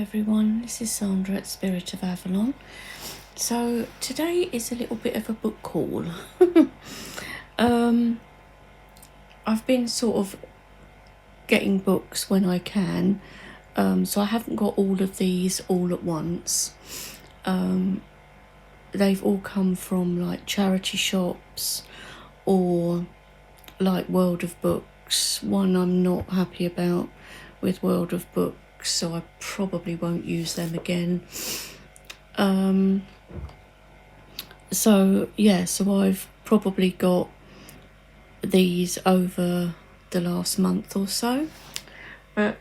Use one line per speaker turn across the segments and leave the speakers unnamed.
everyone, this is Sandra at Spirit of Avalon. So today is a little bit of a book haul. I've been sort of getting books when I can, so I haven't got all of these all at once. They've all come from like charity shops or like World of Books. One I'm not happy about with World of Books, so I probably won't use them again. So I've probably got these over the last month or so. But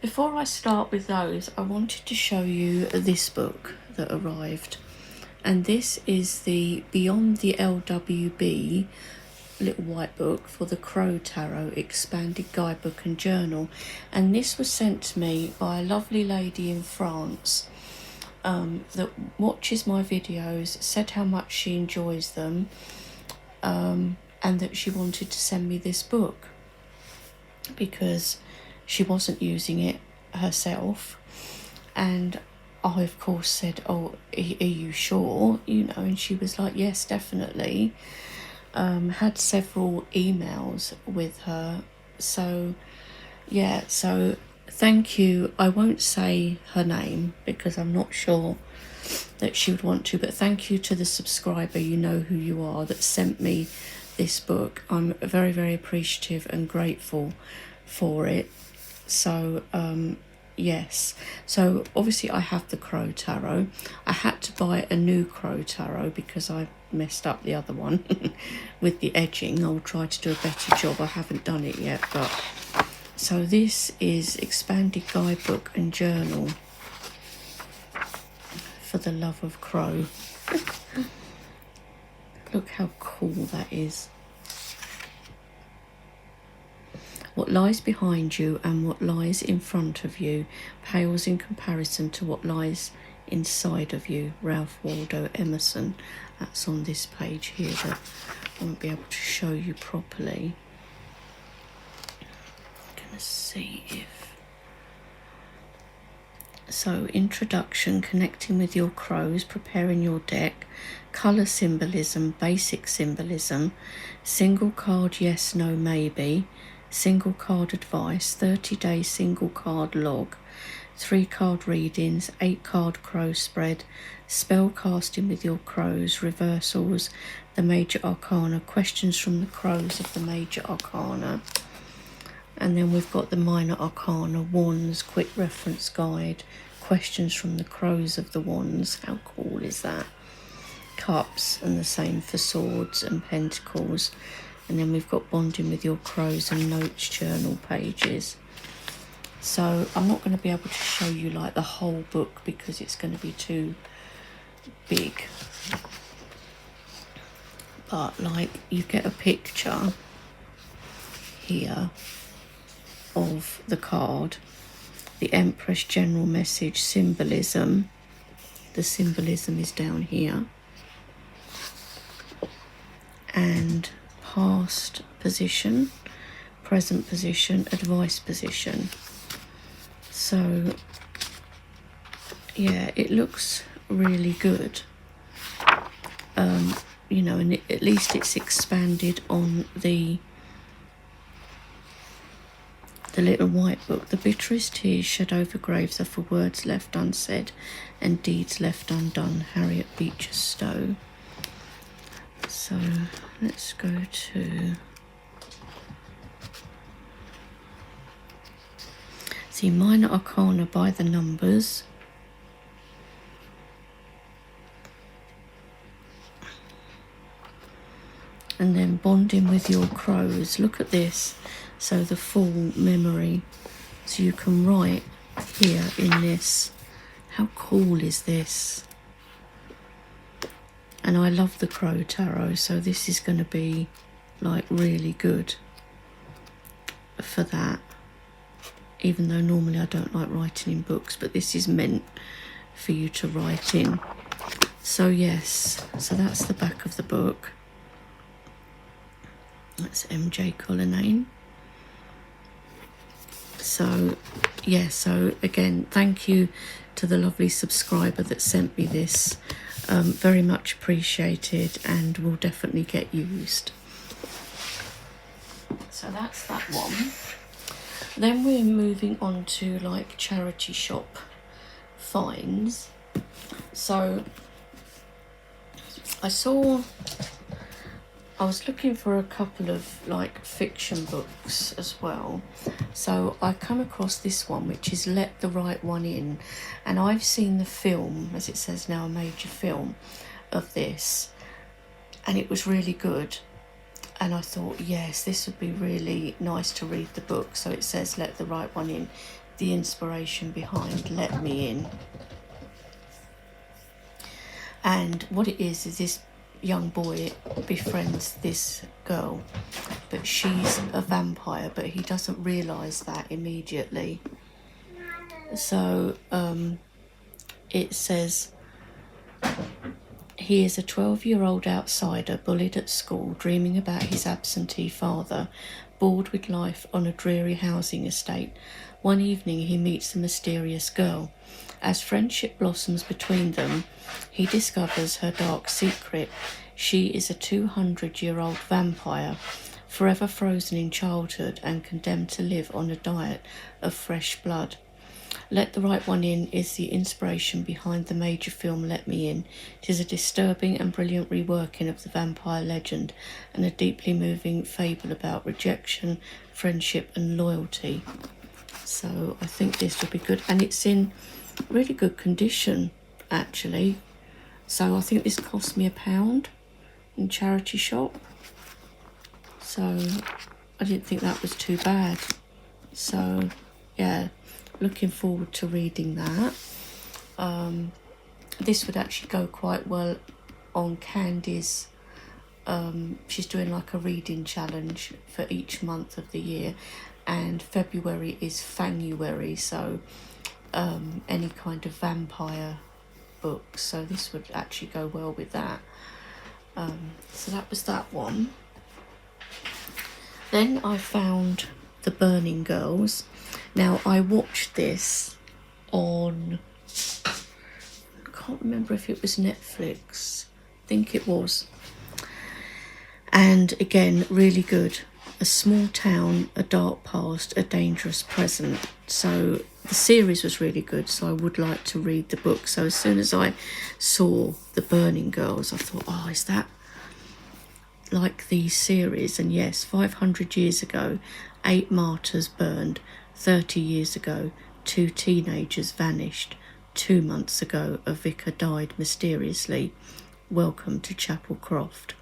before I start with those, I wanted to show you this book that arrived. And this is the Beyond the LWB little white book for the Crow Tarot expanded guidebook and journal. And this was sent to me by a lovely lady in France that watches my videos, said how much she enjoys them, and that she wanted to send me this book because she wasn't using it herself. And I of course said, "Oh, are you sure?" And she was like, "Yes, definitely." Had several emails with her, so thank you. I won't say her name because I'm not sure that she would want to, but thank you to the subscriber, you know who you are, that sent me this book. I'm very, very appreciative and grateful for it. So yes, so obviously I have the Crow Tarot. I had to buy a new Crow Tarot because I messed up the other one with the edging. I'll try to do a better job. I haven't done it yet, but so this is expanded guidebook and journal for the love of crow. Look how cool that is. What lies behind you and what lies in front of you pales in comparison to what lies inside of you. Ralph Waldo Emerson. That's on this page here that I won't be able to show you properly. I'm gonna see if... So, introduction, connecting with your crows, preparing your deck, colour symbolism, basic symbolism, single card yes, no, maybe, single card advice, 30-day single card log, 3 card readings, 8 card crow spread, spell casting with your crows, reversals, the major arcana, questions from the crows of the major arcana. And then we've got the minor arcana, wands, quick reference guide, questions from the crows of the wands. How cool is that? Cups, and the same for swords and pentacles. And then we've got bonding with your crows and notes journal pages. So I'm not going to be able to show you like the whole book because it's going to be too big. But like you get a picture here of the card, the Empress general message, symbolism. The symbolism is down here. And past position, present position, advice position. So yeah, it looks really good. And at least it's expanded on the little white book. The bitterest tears shed over graves are for words left unsaid and deeds left undone. Harriet Beecher Stowe. So let's go to... See, minor arcana by the numbers. And then bonding with your crows. Look at this. So the full memory. So you can write here in this. How cool is this? And I love the Crow Tarot, so this is going to be like really good for that. Even though normally I don't like writing in books, but this is meant for you to write in. So yes, so that's the back of the book. That's MJ Cullinane. So yeah, so again, thank you to the lovely subscriber that sent me this. Very much appreciated, and will definitely get used. So that's that one. Then we're moving on to like charity shop finds. So I was looking for a couple of like fiction books as well. So I come across this one, which is Let the Right One In. And I've seen the film, as it says now, a major film of this. And it was really good. And I thought, yes, this would be really nice to read the book. So it says Let the Right One In. The inspiration behind Let Me In. And what it is this young boy befriends this girl, but she's a vampire, but he doesn't realise that immediately. So it says, he is a 12-year-old outsider bullied at school, dreaming about his absentee father, bored with life on a dreary housing estate. One evening he meets a mysterious girl. As friendship blossoms between them, he discovers her dark secret. She is a 200-year-old vampire, forever frozen in childhood and condemned to live on a diet of fresh blood. Let the Right One In is the inspiration behind the major film Let Me In. It is a disturbing and brilliant reworking of the vampire legend, and a deeply moving fable about rejection, friendship and loyalty. So I think this will be good, and it's in really good condition actually. So I think this cost me £1 in charity shop, so I didn't think that was too bad. So yeah, looking forward to reading that. This would actually go quite well on Candy's. She's doing like a reading challenge for each month of the year, and February is Fanguary, so any kind of vampire books, so this would actually go well with that. So that was that one. Then I found The Burning Girls. Now I watched this on, I can't remember if it was Netflix, I think it was, and again really good. A small town, a dark past, a dangerous present. So the series was really good, so I would like to read the book. So as soon as I saw The Burning Girls, I thought, oh, is that like the series? And yes, 500 years ago, 8 martyrs burned. 30 years ago, 2 teenagers vanished. 2 months ago, a vicar died mysteriously. Welcome to Chapel Croft.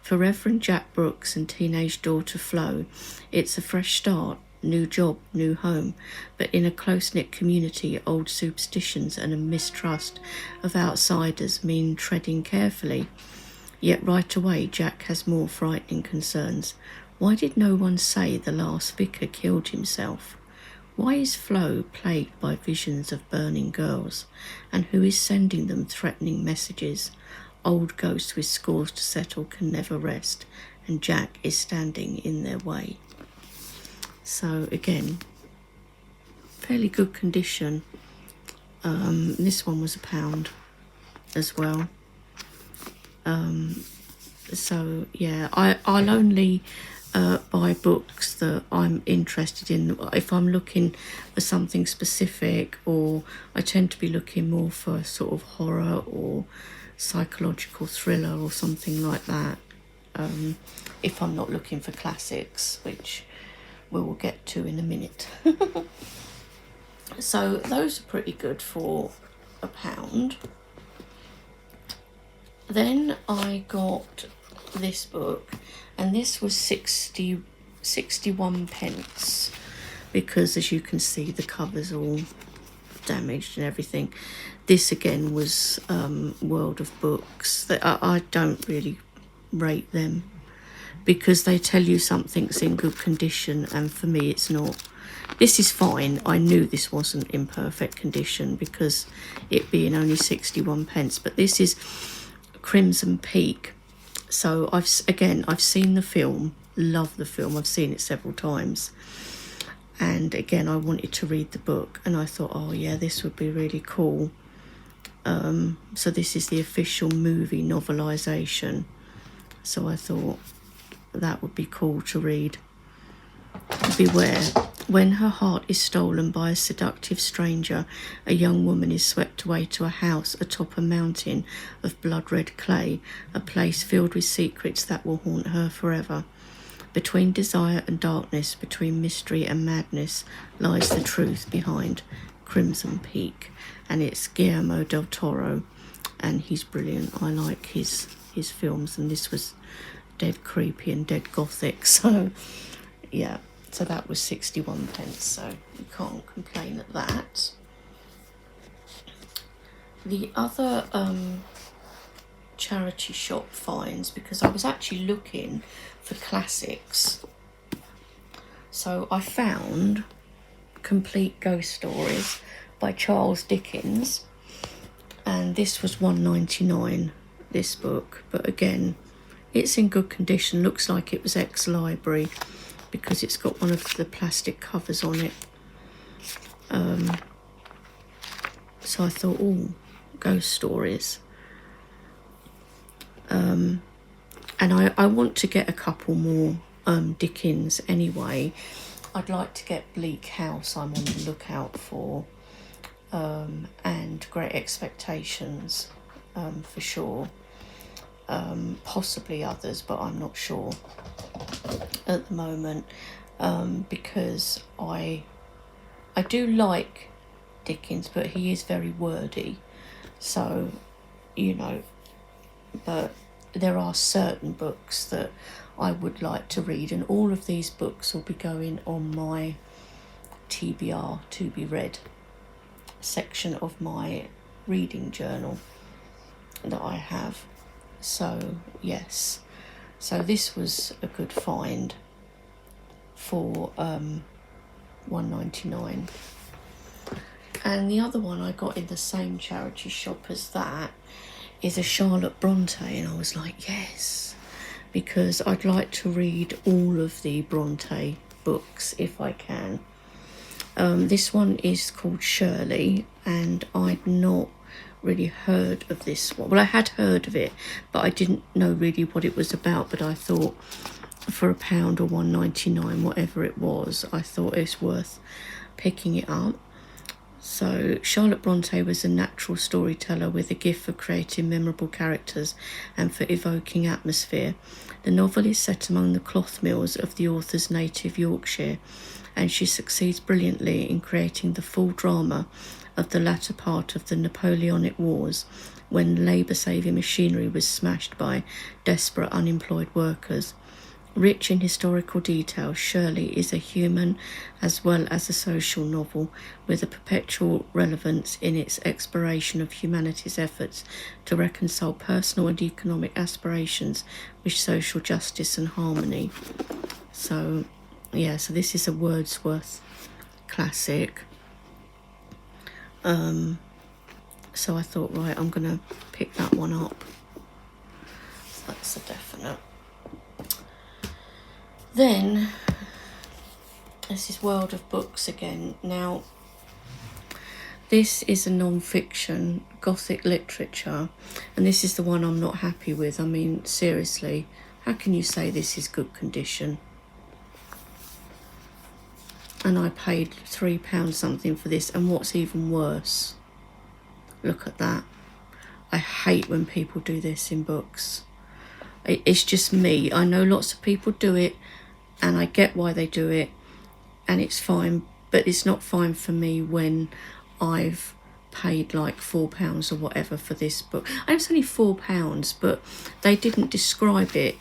For Reverend Jack Brooks and teenage daughter Flo, it's a fresh start, new job, new home, but in a close-knit community, old superstitions and a mistrust of outsiders mean treading carefully. Yet right away, Jack has more frightening concerns. Why did no one say the last vicar killed himself? Why is Flo plagued by visions of burning girls? And who is sending them threatening messages? Old ghosts with scores to settle can never rest, and Jack is standing in their way. So again, fairly good condition. This one was £1 as well. So yeah, I'll only buy books that I'm interested in. If I'm looking for something specific, or I tend to be looking more for sort of horror or psychological thriller or something like that, if I'm not looking for classics, which we will get to in a minute. So those are pretty good for £1. Then I got this book, and this was 61 pence, because as you can see the cover's all damaged and everything. This again was World of Books. That I don't really rate them, because they tell you something's in good condition, and for me it's not. This is fine. I knew this wasn't in perfect condition because it being only 61 pence, but this is Crimson Peak. So I've seen the film, love the film, I've seen it several times, and again I wanted to read the book, and I thought, oh yeah, this would be really cool. So this is the official movie novelisation, so I thought that would be cool to read. Beware, when her heart is stolen by a seductive stranger, a young woman is swept away to a house atop a mountain of blood-red clay, a place filled with secrets that will haunt her forever. Between desire and darkness, between mystery and madness, lies the truth behind Crimson Peak. And it's Guillermo del Toro, and he's brilliant. I like his films, and this was dead creepy and dead gothic, so yeah. So that was 61p, so you can't complain at that. The other charity shop finds, because I was actually looking for classics, so I found Complete Ghost Stories by Charles Dickens, and this was £1.99, this book, but again it's in good condition. Looks like it was ex-library because it's got one of the plastic covers on it. So I thought, oh, ghost stories. And I want to get a couple more Dickens anyway. I'd like to get Bleak House, I'm on the lookout for, and Great Expectations, for sure. Possibly others, but I'm not sure at the moment, because I do like Dickens, but he is very wordy, so you know, but there are certain books that I would like to read, and all of these books will be going on my TBR, to be read section of my reading journal that I have. So yes, so this was a good find for £1.99. And the other one I got in the same charity shop as that is a Charlotte Bronte, and I was like, yes, because I'd like to read all of the Bronte books if I can. This one is called Shirley, and I'd not really heard of this one. Well, I had heard of it, but I didn't know really what it was about, but I thought for £1 or £1.99, whatever it was, I thought it's worth picking it up. So Charlotte Bronte was a natural storyteller with a gift for creating memorable characters and for evoking atmosphere. The novel is set among the cloth mills of the author's native Yorkshire, and she succeeds brilliantly in creating the full drama of the latter part of the Napoleonic Wars, when labour-saving machinery was smashed by desperate unemployed workers. Rich in historical detail, Shirley is a human as well as a social novel, with a perpetual relevance in its exploration of humanity's efforts to reconcile personal and economic aspirations with social justice and harmony. So, yeah, so this is a Wordsworth classic. So I thought, right, I'm going to pick that one up. That's a definite. Then, this is World of Books again. Now, this is a non-fiction Gothic literature, and this is the one I'm not happy with. I mean, seriously, how can you say this is good condition? And I paid £3 something for this, and what's even worse, look at that. I hate when people do this in books. It's just me. I know lots of people do it, and I get why they do it, and it's fine, but it's not fine for me when I've paid like £4 or whatever for this book. And it's only £4, but they didn't describe it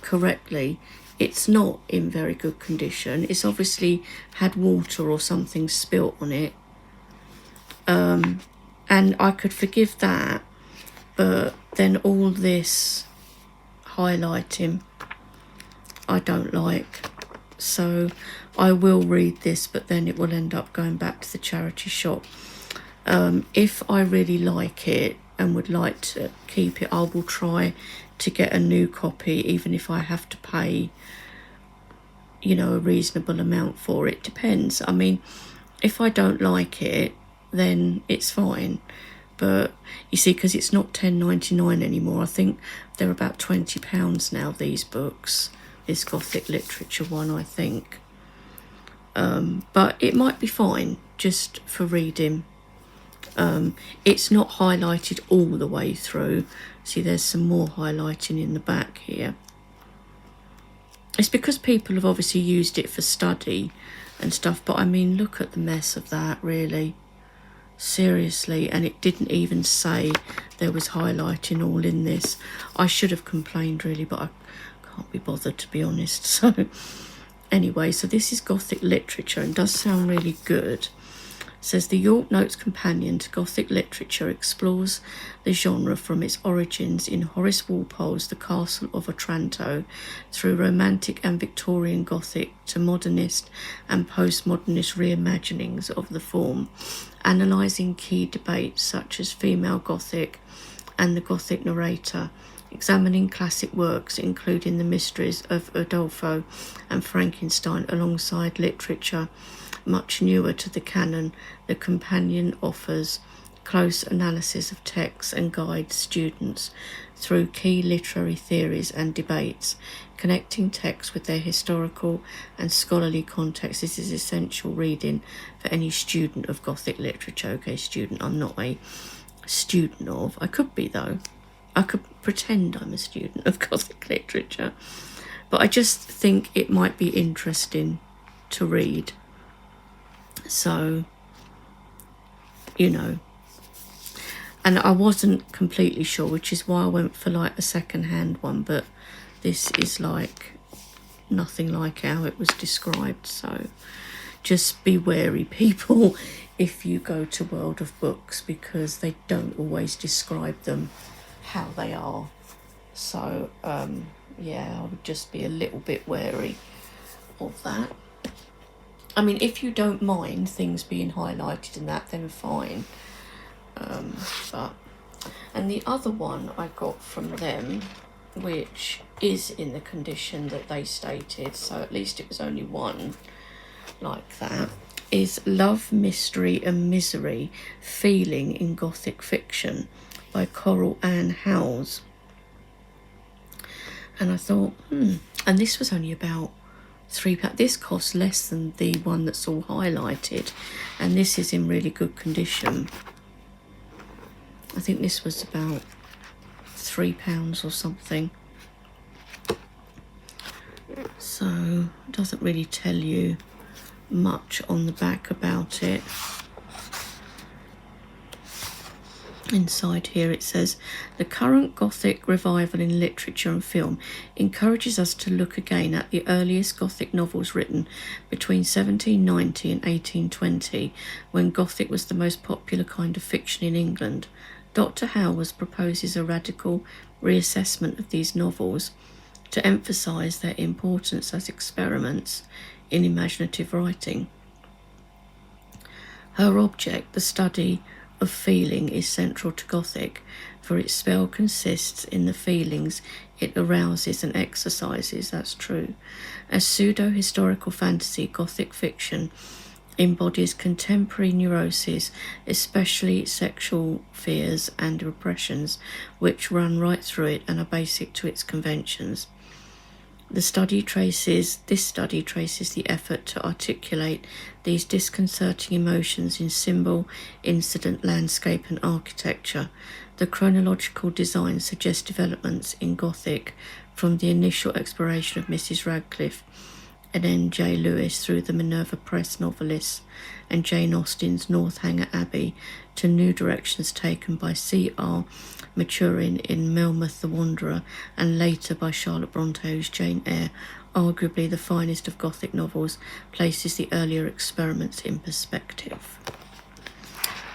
correctly. It's not in very good condition. It's obviously had water or something spilt on it. And I could forgive that, but then all this highlighting I don't like. So I will read this, but then it will end up going back to the charity shop. If I really like it and would like to keep it, I will try to get a new copy, even if I have to pay you know, a reasonable amount for it. Depends. I mean, if I don't like it, then it's fine. But you see, because it's not £10.99 anymore, I think they're about £20 now, these books. This Gothic literature one, I think. But it might be fine just for reading. It's not highlighted all the way through. See, there's some more highlighting in the back here. It's because people have obviously used it for study and stuff, but I mean, look at the mess of that, really. Seriously, and it didn't even say there was highlighting all in this. I should have complained, really, but I can't be bothered, to be honest. So anyway, so this is Gothic literature and does sound really good. It says the York Notes Companion to Gothic Literature explores the genre from its origins in Horace Walpole's The Castle of Otranto through Romantic and Victorian Gothic to modernist and postmodernist reimaginings of the form, analysing key debates such as female Gothic and the Gothic narrator, examining classic works including the mysteries of Udolpho and Frankenstein alongside literature much newer to the canon. The companion offers close analysis of texts and guides students through key literary theories and debates, connecting texts with their historical and scholarly context. This is essential reading for any student of Gothic literature. Okay, student, I'm not a student of. I could be, though. I could pretend I'm a student of Gothic literature. But I just think it might be interesting to read. So, you know, and I wasn't completely sure, which is why I went for like a second-hand one, but this is like nothing like how it was described. So just be wary, people, if you go to World of Books, because they don't always describe them how they are. So yeah, I would just be a little bit wary of that. I mean, if you don't mind things being highlighted in that, then fine. And the other one I got from them, which is in the condition that they stated, so at least it was only one like that, is Love, Mystery and Misery, Feeling in Gothic Fiction by Coral Ann Howes. And I thought, and this was only about £3. This costs less than the one that's all highlighted, and this is in really good condition. I think this was about £3 or something. So it doesn't really tell you much on the back about it. Inside here it says, the current Gothic revival in literature and film encourages us to look again at the earliest Gothic novels written between 1790 and 1820, when Gothic was the most popular kind of fiction in England. Dr. Howes proposes a radical reassessment of these novels to emphasise their importance as experiments in imaginative writing. Her object, the study of feeling, is central to Gothic, for its spell consists in the feelings it arouses and exercises. That's true. As pseudo-historical fantasy, Gothic fiction embodies contemporary neuroses, especially sexual fears and repressions, which run right through it and are basic to its conventions. This study traces the effort to articulate these disconcerting emotions in symbol, incident, landscape and architecture. The chronological design suggests developments in Gothic from the initial exploration of Mrs. Radcliffe and N.J. Lewis through the Minerva Press novelists and Jane Austen's Northanger Abbey to new directions taken by C.R. Maturin in Melmoth the Wanderer and later by Charlotte Bronte's Jane Eyre. Arguably the finest of Gothic novels, places the earlier experiments in perspective.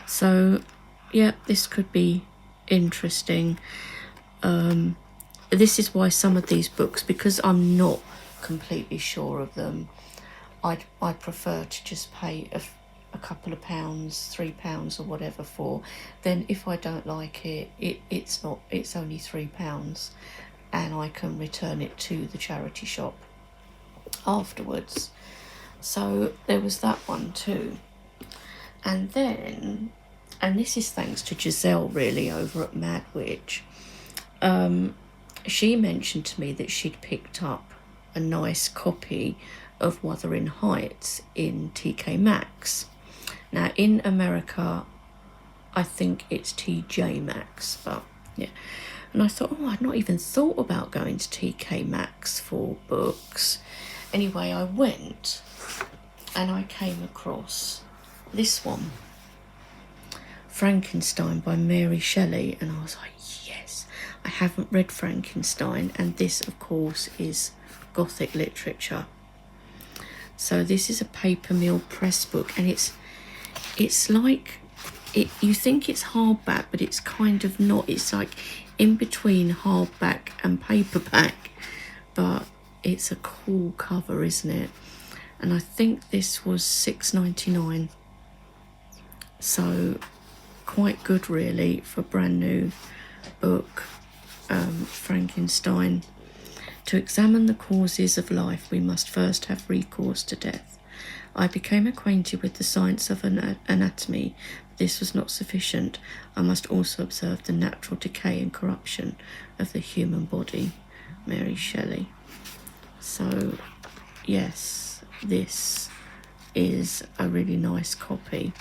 So, yeah, this could be interesting. This is why some of these books, because I'm not completely sure of them, I prefer to just pay a couple of pounds, £3 or whatever for. Then if I don't like it, it's only £3 and I can return it to the charity shop. afterwards. So there was that one too. And then, and this is thanks to Giselle really over at Mad Witch, she mentioned to me that she'd picked up a nice copy of Wuthering Heights in TK Maxx. Now in America I think it's TJ Maxx, but yeah. And I thought, oh, I'd not even thought about going to TK Maxx for books. Anyway, I went and I came across this one, Frankenstein by Mary Shelley, and I was like, yes, I haven't read Frankenstein, and this of course is Gothic literature. So this is a paper mill press book, and it's like, you think it's hardback, but it's kind of not. It's like in between hardback and paperback, but it's a cool cover, isn't it? And I think this was $6.99, so quite good really for a brand new book. Frankenstein. To examine the causes of life, we must first have recourse to death. I became acquainted with the science of anatomy. This was not sufficient. I must also observe the natural decay and corruption of the human body. Mary Shelley. So, yes, this is a really nice copy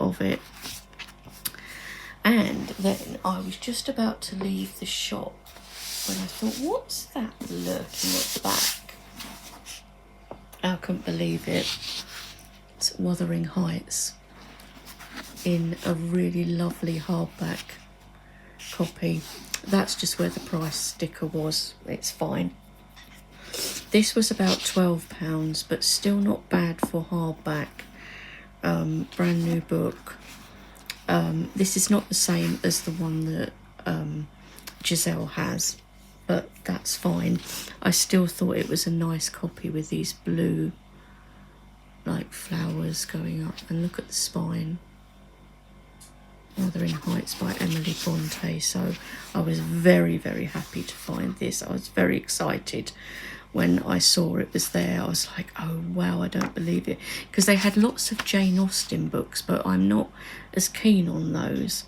of it. And then I was just about to leave the shop when I thought, what's that lurking at the back? I couldn't believe it. It's Wuthering Heights in a really lovely hardback copy. That's just where the price sticker was. It's fine. This was about £12, but still not bad for hardback. Brand new book. This is not the same as the one that Giselle has, but that's fine. I still thought it was a nice copy with these blue like flowers going up, and look at the spine. Wuthering Heights by Emily Bronte. So I was very, very happy to find this. I was very excited when I saw it was there. I was like, oh wow, I don't believe it, because they had lots of Jane Austen books, but I'm not as keen on those.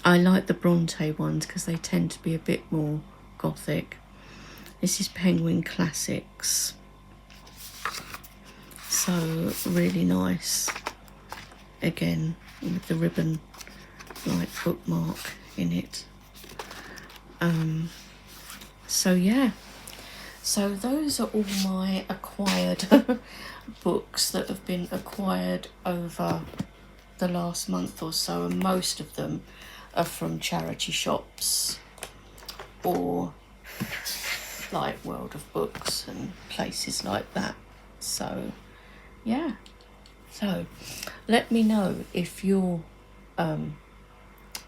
I like the Bronte ones because they tend to be a bit more gothic. This is Penguin Classics, so really nice, again with the ribbon like bookmark in it. So yeah, so those are all my acquired books that have been acquired over the last month or so, and most of them are from charity shops or like World of Books and places like that. So yeah, so let me know if you're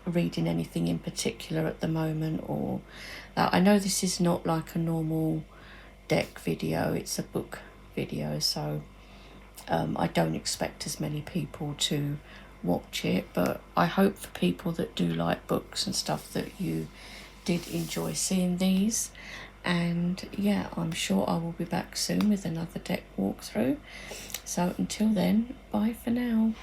reading anything in particular at the moment, or I know this is not like a normal deck video, it's a book video, so I don't expect as many people to watch it, but I hope for people that do like books and stuff that you did enjoy seeing these. And yeah, I'm sure I will be back soon with another deck walkthrough. So until then, bye for now.